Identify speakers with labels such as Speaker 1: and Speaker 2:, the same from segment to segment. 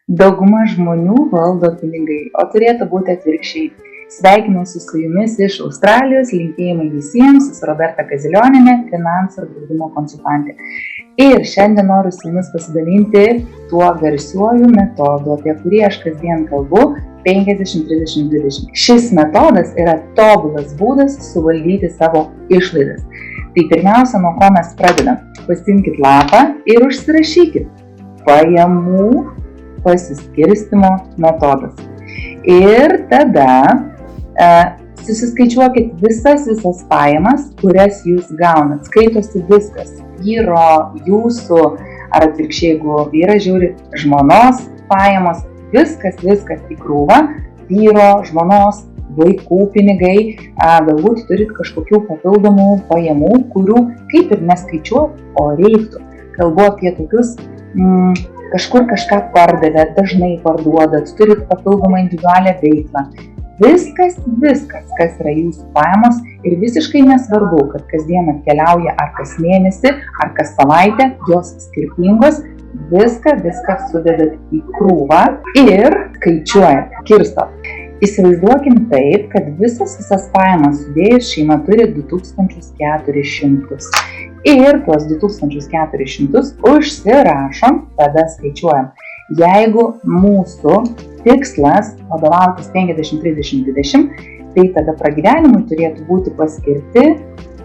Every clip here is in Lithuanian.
Speaker 1: Dauguma žmonių valdo pinigai, o turėtų būti atvirkščiai. Sveikinuosi su jumis iš Australijos, linkėjimai visiems, esu Roberta Kazilioninė, finansų ir draudimo konsultantė. Ir šiandien noriu su jumis pasidalinti tuo garsiuoju metodu, apie kurį aš kasdien kalbu, 50-30-20. Šis metodas yra tobulas būdas suvaldyti savo išlaidas. Tai pirmiausia, nuo ko mes pradedam. Pasiimkit lapą ir užsirašykit pajamų pasiskirstymo metodas. Ir tada susiskaičiuokit visas pajamas, kurias jūs gaunat. Skaitosi viskas. Vyro, jūsų, ar atvirkščiai, jeigu vyras žiūri, žmonos pajamos, viskas į krūvą. Vyro, žmonos, vaikų pinigai, galbūt turit kažkokių papildomų pajamų, kurių kaip ir neskaičiuot, o reiktų. Kalbu apie tokius, kažkur kažką pardavėt, dažnai parduodat, turit papildomą individualią veiklą. Viskas, kas yra jūsų pajamos ir visiškai nesvarbu, kad kasdien atkeliauja ar kas mėnesį, ar kas savaitę, jos skirtingos, viską sudedat į krūvą ir skaičiuojat, kirstot. Įsivaizduokim taip, kad visas pajamas sudėjus šeima turi 2400. Ir tuos 2400 užsirašom, tada skaičiuojam. Jeigu mūsų tikslas vadovautis 50-30-20, tai tada pragyvenimui turėtų būti paskirti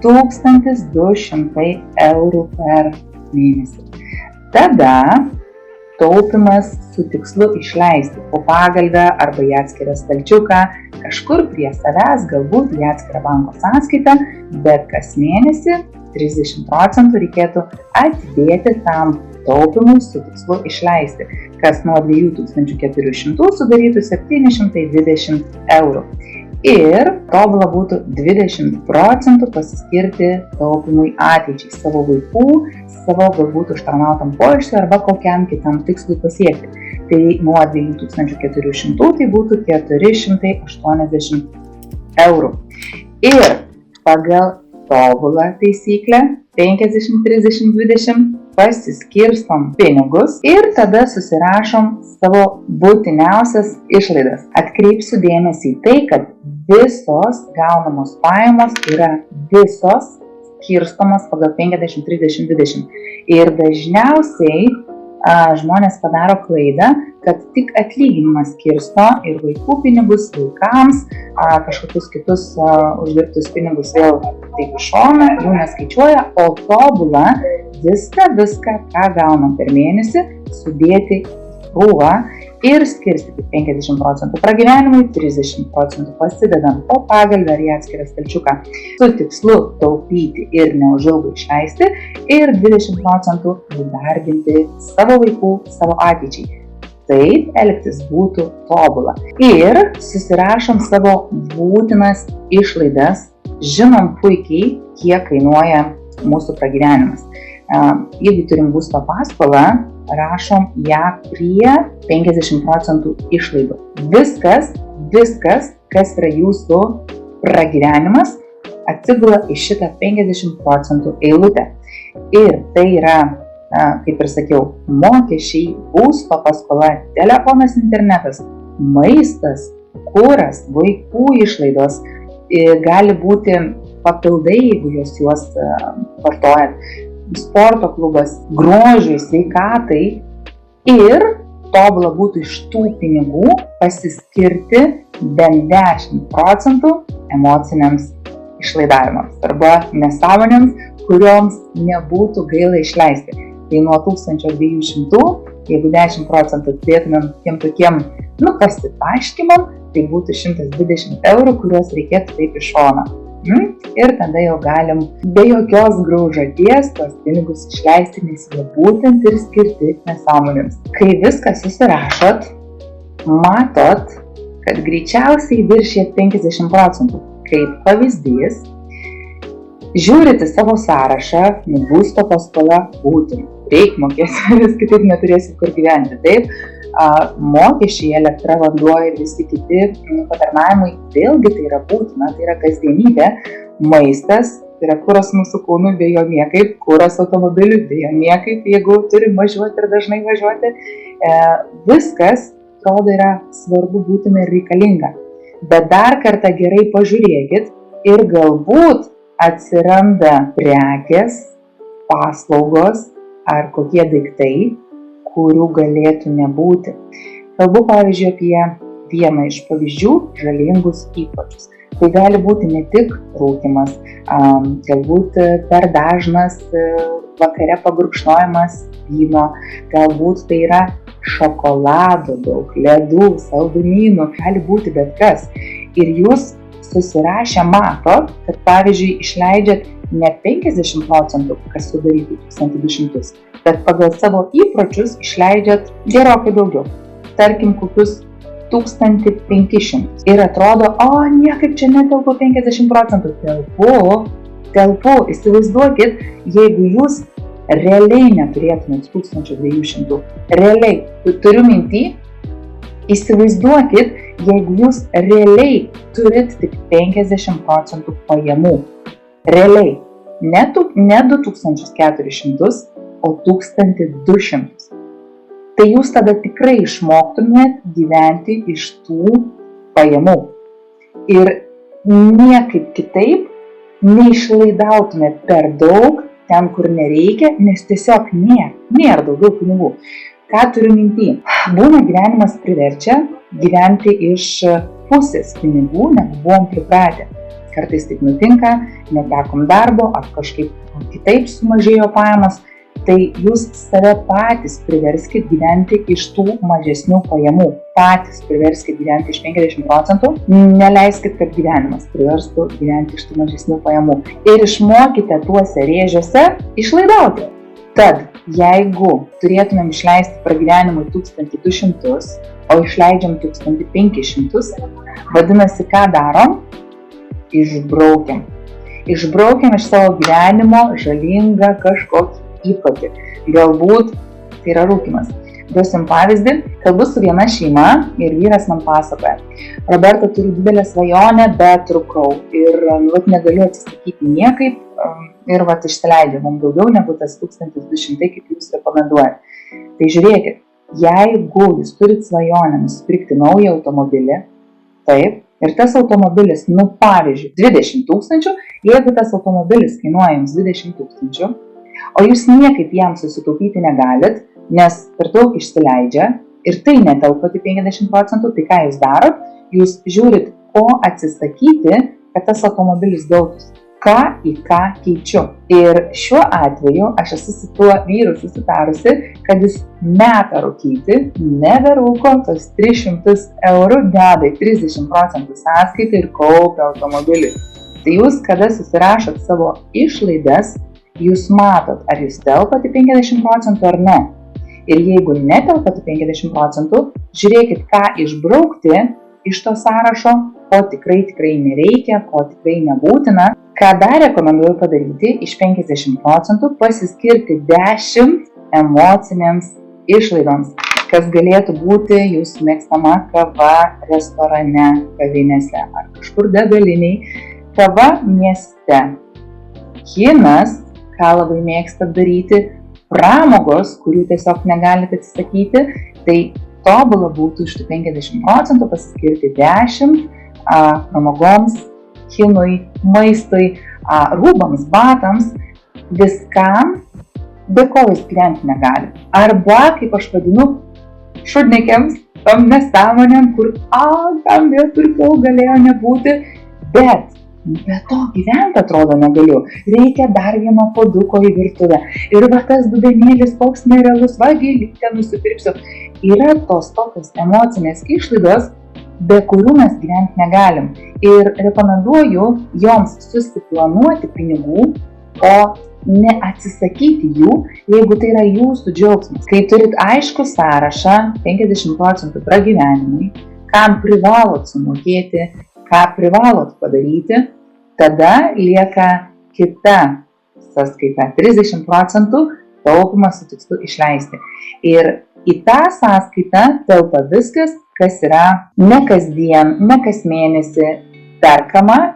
Speaker 1: 1200 eurų per mėnesį. Tada taupimas su tikslu išleisti po pagalbę arba į atskirą stalčiuką, kažkur prie savęs, galbūt į atskirą banko sąskaitą, bet kas mėnesį 30% reikėtų atidėti tam taupimui su tikslu išleisti, kas nuo 2400 sudarytų 720 eurų. Ir tobula būtų 20% pasiskirti taupimui ateičiai, savo vaikų, savo galbūt užtarnautam poilsiui arba kokiam kitam tikslui pasiekti. Tai nuo 2400 tai būtų 480 eurų. Ir pagal tobulą taisyklę 50-30-20 pasiskirstom pinigus ir tada susirašom savo būtiniausias išlaidas. Atkreipsiu dėmesį į tai, kad visos gaunamos pajamos yra visos skirstomos pagal 50-30-20. Ir dažniausiai žmonės padaro klaidą, kad tik atlyginimas skirsto ir vaikų pinigus vaikams, kažkokius kitus uždirbtus pinigus vėl taip iš šono, jų neskaičiuoja, o tobulą viską, ką gaunam per mėnesį, sudėti į krūvą ir skirstyti 50% pragyvenimui, 30% pasidedam po pagalbę ar į atskirą stalčiuką su tikslu taupyti ir neužilgo išleisti ir 20% įdarbinti savo vaikų, savo ateičiai. Taip elgtis būtų tobula. Ir susirašom savo būtinas išlaidas, žinom puikiai, kiek kainuoja mūsų pragyvenimas. Jeigu turim būsto paskolą, rašom ją prie 50% išlaidų. Viskas, kas yra jūsų pragyvenimas, atsigula į šitą 50% eilutę. Ir tai yra, kaip ir sakiau, mokesčiai, būsto paskola, telefonas, internetas, maistas, kuras, vaikų išlaidos, gali būti papildai, jeigu juos vartojat, sporto klubas, grožiui, sveikatai ir tobula būtų iš tų pinigų pasiskirti bent 10% emociniams išlaidavimams arba nesąmonėms, kurioms nebūtų gaila išleisti. Tai nuo 1200, jeigu 10% atidėtumėm tiem tokiem pasitaškymam, tai būtų 120 eurų, kuriuos reikėtų taip iš šono. Ir tada jau galim be jokios graužaties tos pinigus išleisti, nes jie būtent ir skirti nesąmonėms. Kai viską susirašot, matot, kad greičiausiai viršija 50%. Kaip pavyzdys, žiūrite savo sąrašą, būsto paskola būtina. Reik mokėti, vis kitaip neturėsit kur gyventi, taip? Mokesčiai, elektra, vanduo ir visi kiti patarnavimai, vėlgi tai yra būtina, tai yra kasdienybė, maistas, Tai yra kuras mūsų kūnui, be jo niekaip, kuras automobiliui, be jo niekaip, jeigu turim važiuoti ir dažnai važiuoti. Viskas, atrodo, yra svarbu, būtina ir reikalinga. Bet dar kartą gerai pažiūrėkit ir galbūt atsiranda prekės, paslaugos ar kokie daiktai, kurių galėtų nebūti. Kalbu, pavyzdžiui, apie vieną iš pavyzdžių – žalingus įpročius. Tai gali būti ne tik rūkymas, galbūt per dažnas vakare pagurkšnojimas vyno, galbūt tai yra šokolado daug, ledų, saldumynų, gali būti bet kas. Ir jūs susirašę matot, kad pavyzdžiui išleidžiat ne 50%, kas sudarytų 1200, bet pagal savo įpročius išleidžiat gerokai daugiau. Tarkim, kokius 1500. Ir atrodo, niekaip čia netelpu 50%. Telpu. Įsivaizduokit, jeigu jūs realiai neturėtumėt 1200. Realiai. Turiu mintį, įsivaizduokit, jeigu jūs realiai turit tik 50% pajamų. Realiai. Ne 2400, o 1200. Tai jūs tada tikrai išmoktumėt gyventi iš tų pajamų. Ir niekaip kitaip neišlaidautumėt per daug ten, kur nereikia, nes tiesiog nėra daugiau pinigų. Ką turiu mintį? Būna gyvenimas priverčia gyventi iš pusės pinigų, negu buvom pripratę. Kartais taip nutinka, netekom darbo, ar kažkaip kitaip sumažėjo pajamas. Tai jūs save patys priverskit gyventi iš tų mažesnių pajamų. Patys priverskit gyventi iš 50%, neleiskit, kad gyvenimas priverstų gyventi iš tų mažesnių pajamų. Ir išmokite tuose rėžiuose išlaidauti. Tad, jeigu turėtumėm išleisti pragyvenimui 1200, o išleidžiam 1500, vadinasi, ką darom? Išbraukiam. Išbraukiam iš savo gyvenimo žalingą kažkokį įprotį. Galbūt tai yra rūkymas. Duosim pavyzdį, kalbu su viena šeima ir vyras man pasakoja. Roberta, turiu didelę svajonę, bet rūkau ir negaliu atsisakyti niekaip ir išsileidžiu mums daugiau negu tas 1200, kaip jūs rekomenduojate. Tai žiūrėkit, jeigu jūs turit svajonę nusipirkti naują automobilį, taip, ir tas automobilis, pavyzdžiui, 20 000, jeigu tas automobilis kainuoja jums 20 000, o jūs niekaip jam susitaupyti negalit, nes per daug išsileidžia ir tai netelpa į 50%, tai ką jūs darot? Jūs žiūrit, ko atsisakyti, kad tas automobilis gautus. Ką į ką keičiu. Ir šiuo atveju aš esu su tuo vyru susitarusi, kad jis meta rūkyti, neberūko, tos 300 eurų deda į 30% sąskaitą ir kaupia automobilį. Tai jūs, kada susirašot savo išlaidas, jūs matot, ar jūs telpat į 50% ar ne. Ir jeigu netelpat į 50%, žiūrėkit, ką išbraukti iš to sąrašo, ko tikrai nereikia, ko tikrai nebūtina. Ką dar rekomenduoju padaryti, iš 50% pasiskirti 10 emocinėms išlaidoms, kas galėtų būti jūsų mėgstama kava restorane, kavinėse ar kažkur degaliniai, kava mieste, kinas, ką labai mėgstat daryti, pramogos, kurių tiesiog negalite atsisakyti, tai tobula būtų iš tų 50% pasiskirti 10 pramogoms, kinui, maistui, rūbams, batams, viskam, be ko jūs gyventi negali. Arba, kaip aš vadinu, šudnikiams, tom nesąmonėm, kur, tam pirkau galėjo nebūti, bet be to gyventi atrodo negaliu. Reikia dar vieno puoduko į virtuvę. Ir tas dubenėlis koks nerealus, gėlytę nusipirksiu. Yra tos tokios emocinės išlaidos, be kurių mes gyventi negalim. Ir rekomenduoju joms susiplanuoti pinigų, o neatsisakyti jų, jeigu tai yra jūsų džiaugsmas. Kai turit aišku sąrašą 50% pragyvenimui, kam privalot sumokėti, ką privalot padaryti, tada lieka kita sąskaita 30% taupimas su tikslu išleisti. Ir į tą sąskaitą telpa viskas, kas yra ne kasdien, ne kas mėnesį perkama,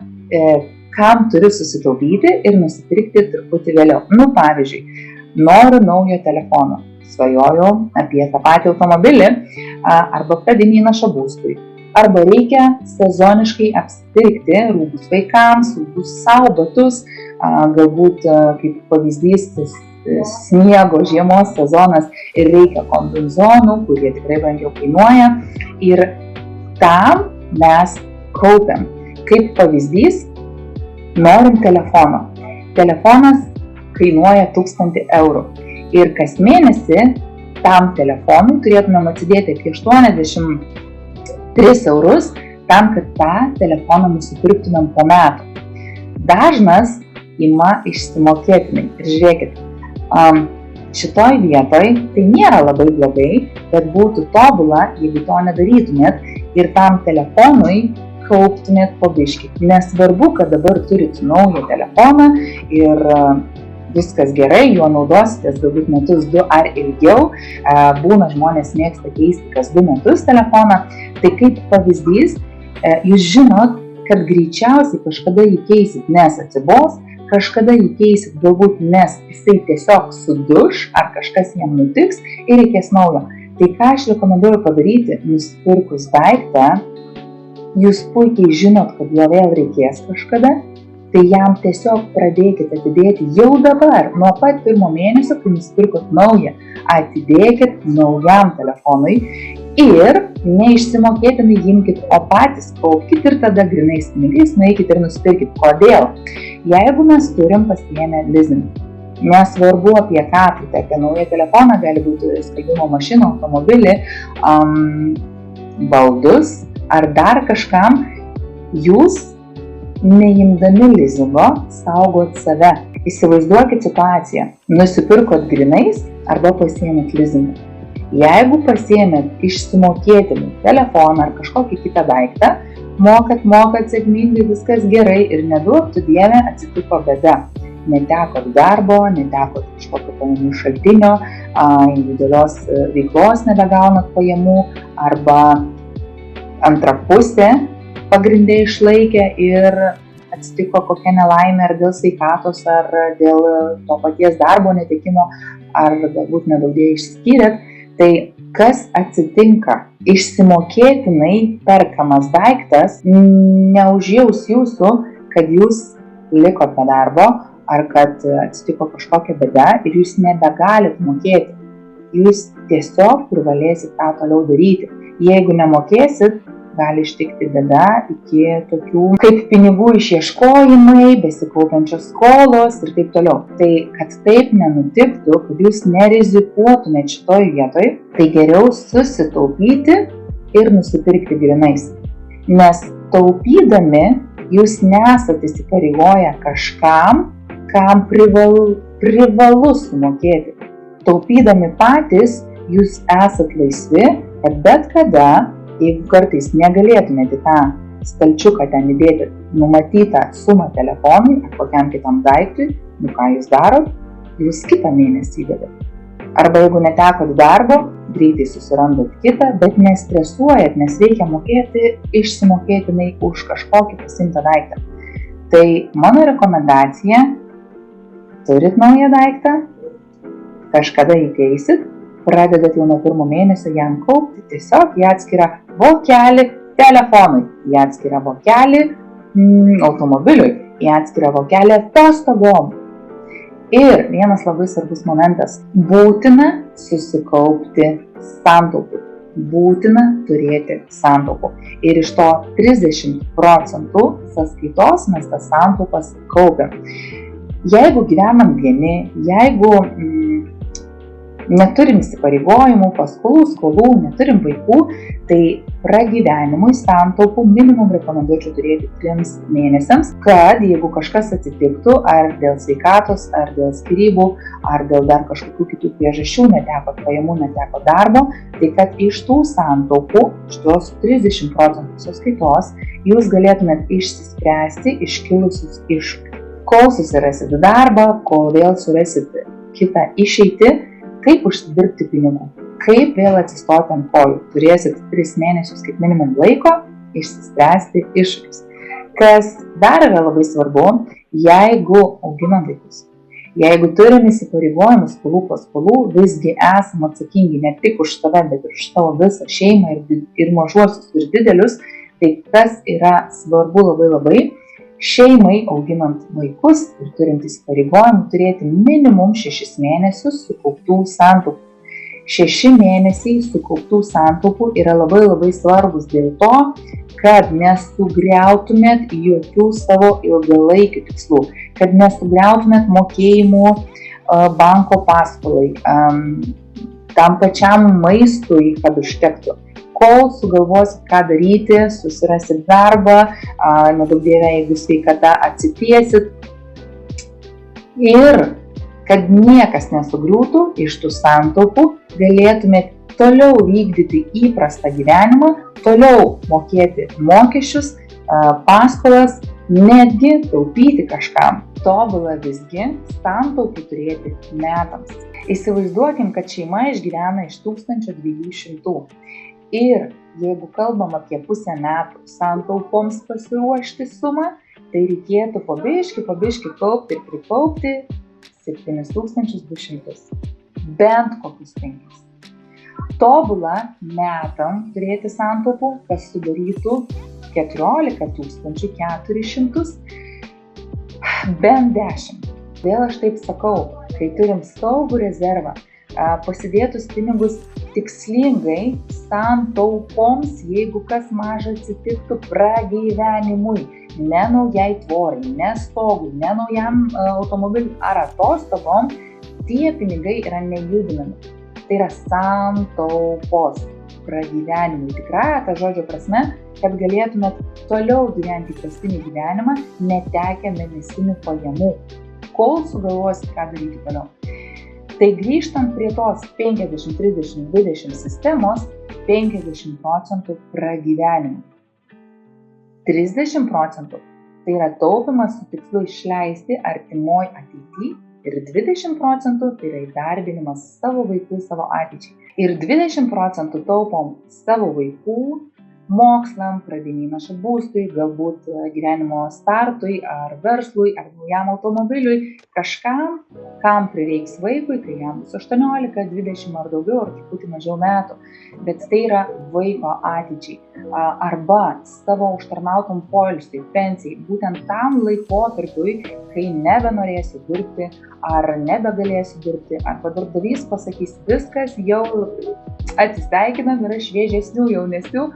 Speaker 1: kam turiu susitaupyti ir nusipirkti truputį vėliau. Pavyzdžiui, noriu naujo telefono, svajoju apie tą patį automobilį arba pradinį įnašą būstui. Arba reikia sezoniškai apsipirkti rūbus vaikams, rūbus savo, batus, galbūt kaip pavyzdys sniego žiemos sezonas ir reikia kombinzonų, kurie tikrai brangiau kainuoja. Ir tam mes kaupiam. Kaip pavyzdys, norim telefono. Telefonas kainuoja 1000 eurų. Ir kas mėnesį tam telefonui turėtumėm atsidėti apie 83 eurus tam, kad tą telefoną nusipirktumėm po metų. Dažnas ima išsimokėtinai. Ir žiūrėkit, šitoj vietoj tai nėra labai blogai, bet būtų tobula, jeigu to nedarytumėt ir tam telefonui kauptumėt po biškį. Nesvarbu, kad dabar turit naują telefoną ir viskas gerai, juo naudositės galbūt metus 2 ar ilgiau. Būna žmonės mėgsta keisti kas 2 metus telefoną. Tai kaip pavyzdys, jūs žinot, kad greičiausiai kažkada jį keisit, nes atsibos, kažkada jį keisit galbūt, nes jisai tiesiog suduš ar kažkas jam nutiks ir reikės naujo. Tai ką aš rekomenduoju padaryti, nusipirkus daiktą, jūs puikiai žinot, kad jo vėl reikės kažkada, tai jam tiesiog pradėkite atidėti jau dabar, nuo pat 1 mėnesio, kai nusipirkot naują, atidėkit naujam telefonui ir neišsimokėtinai imkit, o patys kaupkit ir tada grynais pinigais nueikit ir nusipirkit. Kodėl? Jeigu mes turim pasiėmę leasing, nesvarbu apie ką, tai apie naują telefoną, gali būti skalbimo mašiną, automobilį, baldus ar dar kažkam, jūs neimdami lizingo saugot save. Įsivaizduokit situaciją. Nusipirkot grynais arba pasiėmėt lizingą. Jeigu pasiėmėt išsimokėtinį telefoną ar kažkokį kitą daiktą, mokat sėkmingai, viskas gerai ir neduoktų Dieve atsitiko bėda. Netekot darbo, netekot kažkokio pajamų šaltinio, individualios veiklos nebegaunat pajamų arba antra pusė pagrindė išlaikė ir atsitiko kokia nelaimė ar dėl sveikatos, ar dėl to paties darbo netekimo, ar galbūt nedaugėja išsiskyrėt, tai kas atsitinka? Išsimokėtinai perkamas daiktas neužjaus jūsų, kad jūs likot be darbo, ar kad atsitiko kažkokia bėda ir jūs nebegalit mokėti. Jūs tiesiog privalėsit tą toliau daryti. Jeigu nemokėsit, gali ištikti bėda iki tokių kaip pinigų išieškojimai, besikaupiančios skolos ir taip toliau. Tai kad taip nenutiktų, kad jūs nerizikuotumėt šitoj vietoj, tai geriau susitaupyti ir nusipirkti grynais. Nes taupydami jūs nesat įsipareigoję kažkam, kam privalu sumokėti. Taupydami patys jūs esat laisvi, kad bet kada, jeigu kartais negalėtumėte tą stalčiuką ten įdėti numatytą sumą telefonui ar kokiam kitam daiktui, ką jūs darot, jūs kitą mėnesį įdedat. Arba jeigu netekot darbo, greitai susirandat kitą, bet nestresuojat, nes reikia mokėti išsimokėtinai už kažkokį pasimtą daiktą. Tai mano rekomendacija, turit naują daiktą, kažkada jį keisit, pradedat jau nuo 1 mėnesio jam kaupti tiesiog į atskirą vokelį telefonui, į atskirą vokelį automobiliui, į atskirą vokelį atostogom. Ir vienas labai svarbus momentas – būtina susikaupti santaupų. Būtina turėti santaupų. Ir iš to 30% sąskaitos mes tas santaupas kaupiam. Jeigu gyvenam vieni, jeigu neturim įsipareigojimų, skolų, neturim vaikų, tai pragyvenimui santaupų minimum rekomenduočiau turėti 3 mėnesiams, kad jeigu kažkas atsitiktų, ar dėl sveikatos, ar dėl skyrybų, ar dėl dar kažkokių kitų priežasčių, neteko pajamų, neteko darbo, tai kad iš tų santaupų, iš tos 30% sąskaitos, jūs galėtumėt išsispręsti iškilusius iššūkius. Kol susirasit darbą, kol vėl surasit kitą išeitį, kaip užsidirbti pinigų, kaip vėl atsistoti ant kojų. Turėsit 3 mėnesius kaip minimum laiko išsispręsti iššūkius. Kas dar yra labai svarbu, jeigu auginam vaikus, jeigu turim įsipareigojimus paskolų, visgi esam atsakingi ne tik už save, bet ir už savo visą šeimą ir mažuosius ir didelius, tai kas yra svarbu labai, šeimai auginant vaikus ir turint įsipareigojimų turėti minimum 6 mėnesius sukauptų santaupų. 6 mėnesiai sukauptų santaupų yra labai svarbus dėl to, kad nesugriautumėt jokių savo ilgalaikių tikslų, kad nesugriautumėt mokėjimų banko paskolai, tam pačiam maistui, kad užtektų. Kol sugalvosit, ką daryti, susirasit darbą, nedaug dieve, jeigu sveikata atsitiesit ir kad niekas nesugriūtų iš tų santaupų, galėtumėt toliau vykdyti įprastą gyvenimą, toliau mokėti mokesčius, paskolas, netgi taupyti kažkam. Tobula visgi santaupų turėti metams. Įsivaizduokim, kad šeima išgyvena iš 1200. Ir jeigu kalbam apie pusę metų santaupoms pasiruošti sumą, tai reikėtų po biškį kaupti ir prikaupti 7200. Bent kokius 5. Tobula metam turėti santaupų, kas sudarytų 14 400, bent 10. Vėl aš taip sakau, kai turim saugų rezervą, pasidėtus pinigus tikslingai santaupoms, jeigu kas maža atsitiktų pragyvenimui, ne naujai tvorai, ne stogui, ne naujam automobiliui ar atostogom, tie pinigai yra nejudinami. Tai yra santaupos pragyvenimui. Tikrąja ta žodžio prasme, kad galėtumėt toliau gyventi įprastinį gyvenimą, netekę mėnesinių pajamų, kol sugalvosit, ką daryti toliau. Tai grįžtant prie tos 50-30-20 sistemos, 50% pragyvenimų. 30% tai yra taupimas su tikslu išleisti artimoj ateityje ir 20% tai yra įdarbinimas savo vaikų, savo ateičiai. Ir 20% taupom savo vaikų mokslam, pradiniai įnašo būstui, galbūt gyvenimo startui ar verslui, ar naujam automobiliui, kažkam, kam prireiks vaikui, kai jam bus 18, 20 ar daugiau, ar truputį mažiau metų. Bet tai yra vaiko ateičiai. Arba savo užtarnautom poilsiui, pensijai, būtent tam laikotarpiui, kai nebenorėsiu dirbti, ar nebegalėsiu dirbti, arba darbdavys pasakys, viskas jau atsisveikinam, yra šviežesnių, jaunesnių,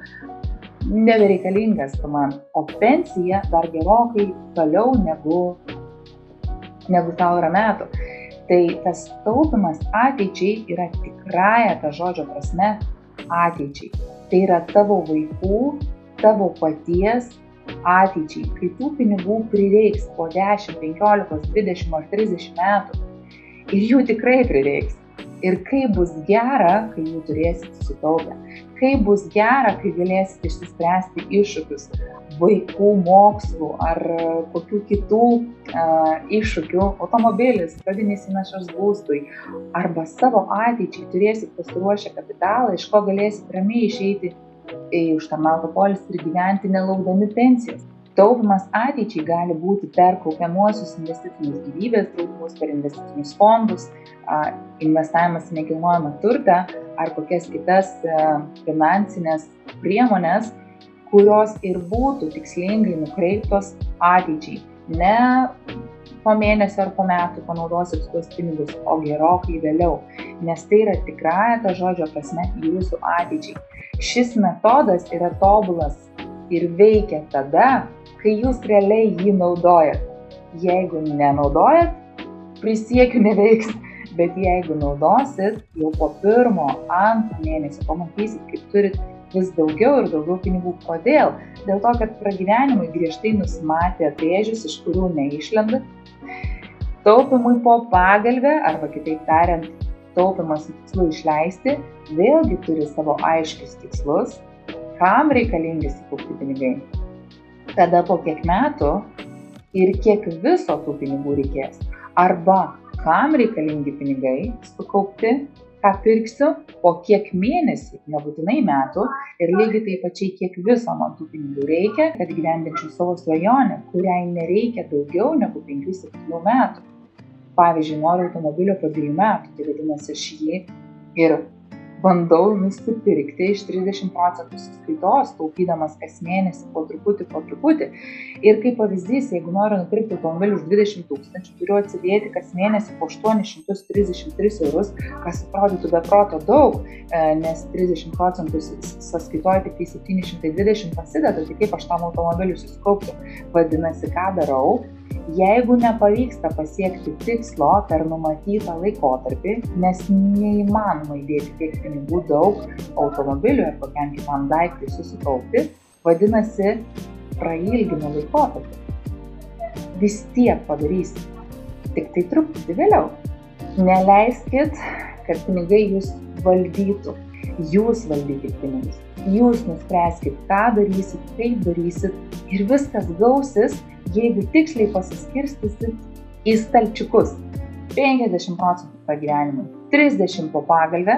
Speaker 1: nebereikalingas tu man, o pensija dar gerokai toliau negu tau yra metų. Tai tas taupimas ateičiai yra tikrąja ta žodžio prasme ateičiai. Tai yra tavo vaikų, tavo paties ateičiai, kai tų pinigų prireiks po 10, 15, 20 ar 30 metų. Ir jų tikrai prireiks. Ir kaip bus gera, kai jų turėsit sutaupę. Kaip bus gera, kai galėsit išsispręsti iššūkius vaikų mokslų ar kokių kitų iššūkių, automobilis, pradinis įnašas būstui, arba savo ateičiai turėsit pasiruošę kapitalą, iš ko galėsit ramiai išeiti į užtarnautą poilsį ir gyventi nelaukdami pensijos. Taupimas ateičiai gali būti per kaupiamuosius investicinius gyvybės draudimus, per investicinius fondus, investavimas į nekilnojamą turtą ar kokias kitas finansinės priemonės, kurios ir būtų tikslingai nukreiptos ateičiai. Ne po mėnesio ar po metų panaudosit tuos pinigus, o gerokai vėliau, nes tai yra tikrąja ta žodžio prasme jūsų ateičiai. Šis metodas yra tobulas ir veikia tada, kai jūs realiai jį naudojat. Jeigu nenaudojat, prisiekiu neveiks, bet jeigu naudosit, jau po 1-2 mėnesio pamatysit, kaip turit vis daugiau ir daugiau pinigų. Kodėl? Dėl to, kad pragyvenimui griežtai nusimatė rėžius, iš kurių neišlenda. Taupimui po pagalvę, arba kitaip tariant, taupimas su tikslu išleisti, vėlgi turi savo aiškius tikslus, kam reikalingi sukaupti pinigai. Tada po kiek metų ir kiek viso tų pinigų reikės. Arba kam reikalingi pinigai sukaupti, ką pirksiu, po kiek mėnesių, nebūtinai metų, ir lygiai taip pačiai kiek viso man tų pinigų reikia, kad gyvendinčiau savo svajonę, kuriai nereikia daugiau negu 5-7 metų. Pavyzdžiui, noriu automobilio po 2 metų, tai vadinasi, aš jį ir bandau nusipirkti iš 30% sąskaitos, taupydamas kas mėnesį po truputį. Ir kaip pavyzdys, jeigu noriu nupirkti automobilį už 20 000, turiu atsidėti kas mėnesį po 833 eurus, kas atrodytų be proto daug, nes 30% sąskaitoje tik tai 720 pasideda, tai kaip aš tam automobiliu susikaupsiu. Vadinasi, ką darau? Jeigu nepavyksta pasiekti tikslo per numatytą laikotarpį, nes neįmanoma įdėti tiek pinigų daug automobilių ar kokiam kitam daiktui susikaupti, vadinasi, prailginu laikotarpį. Vis tiek padarysi, tik tai truputį vėliau. Neleiskit, kad pinigai jūs valdytų. Jūs valdykit pinigus. Jūs nuspręskit, ką darysit, kaip darysit ir viskas gausis, jeigu tiksliai pasiskirstysit į stalčiukus. 50% pragyvenimui, 30% po pagalvę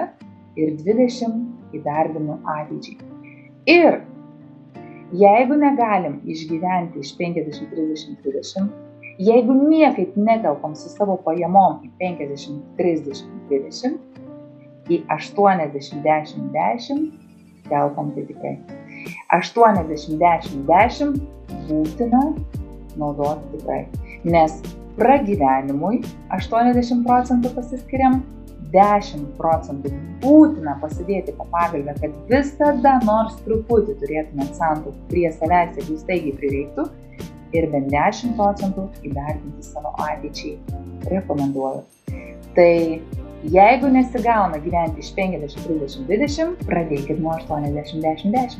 Speaker 1: ir 20% įdarbinu ateičiai. Ir jeigu negalim išgyventi iš 50-30-20, jeigu niekaip netelpam su savo pajamom į 50-30-20, į 80-10-10 telpam tai tikrai. 80-10-10 būtina naudoti tikrai, nes pragyvenimui 80% pasiskiriam, 10% būtina pasidėti po pagalvę, kad visada nors truputį turėtumėt santaupų prie savęs, jeigu staigiai prireiktų, ir bent 10% įdarbinti savo ateičiai rekomenduoju. Tai jeigu nesigauna gyventi iš 50-30-20, pradėkit nuo 80-10-10.